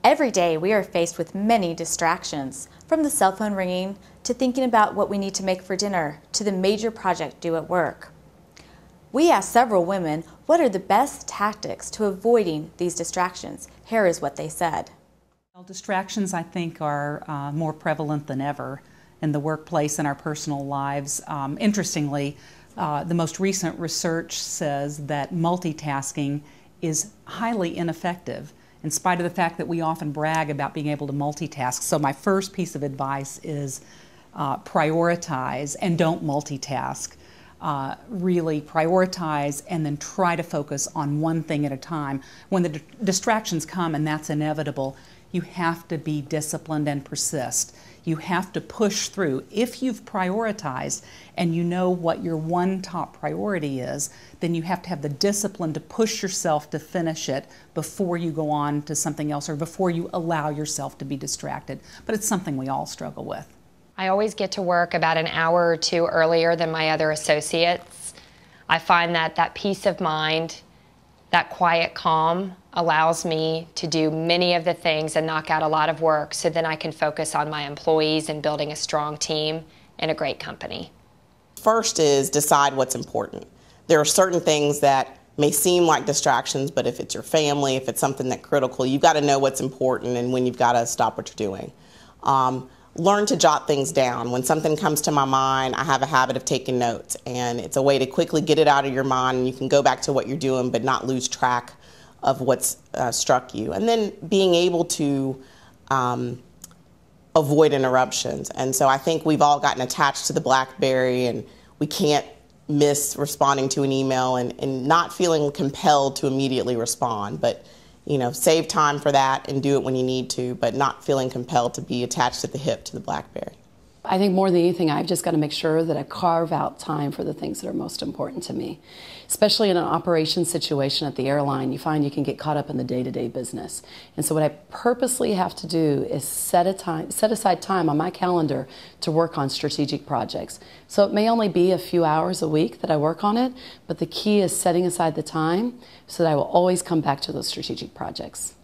Every day we are faced with many distractions, from the cell phone ringing to thinking about what we need to make for dinner to the major project due at work. We asked several women what are the best tactics to avoiding these distractions. Here is what they said. Well, distractions, I think, are more prevalent than ever in the workplace and our personal lives. Interestingly, the most recent research says that multitasking is highly ineffective, in spite of the fact that we often brag about being able to multitask. So my first piece of advice is prioritize and don't multitask. Really prioritize and then try to focus on one thing at a time. When the distractions come, and that's inevitable, you have to be disciplined and persist. You have to push through. If you've prioritized and you know what your one top priority is, then you have to have the discipline to push yourself to finish it before you go on to something else or before you allow yourself to be distracted. But it's something we all struggle with. I always get to work about an hour or two earlier than my other associates. I find that that peace of mind, that quiet calm, allows me to do many of the things and knock out a lot of work so then I can focus on my employees and building a strong team and a great company. First is decide what's important. There are certain things that may seem like distractions, but if it's your family, if it's something that's critical, you've got to know what's important and when you've got to stop what you're doing. Learn to jot things down. When something comes to my mind, I have a habit of taking notes, and it's a way to quickly get it out of your mind, and you can go back to what you're doing but not lose track of what's struck you. And then being able to avoid interruptions. And so I think we've all gotten attached to the BlackBerry, and we can't miss responding to an email and not feeling compelled to immediately respond. But save time for that and do it when you need to, but not feeling compelled to be attached at the hip to the BlackBerry. I think more than anything, I've just got to make sure that I carve out time for the things that are most important to me. Especially in an operations situation at the airline, you find you can get caught up in the day-to-day business. And so what I purposely have to do is set aside time on my calendar to work on strategic projects. So it may only be a few hours a week that I work on it, but the key is setting aside the time so that I will always come back to those strategic projects.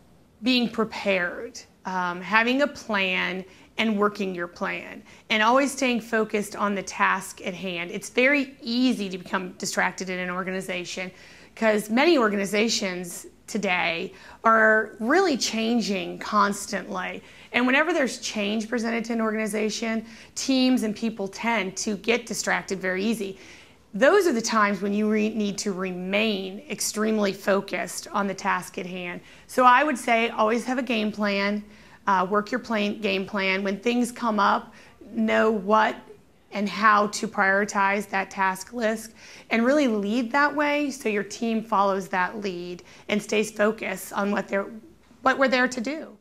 Being prepared, having a plan, and working your plan, and always staying focused on the task at hand. It's very easy to become distracted in an organization because many organizations today are really changing constantly. And whenever there's change presented to an organization, teams and people tend to get distracted very easy. Those are the times when you need to remain extremely focused on the task at hand. So I would say always have a game plan. Work your game plan. When things come up, know what and how to prioritize that task list and really lead that way so your team follows that lead and stays focused on what we're there to do.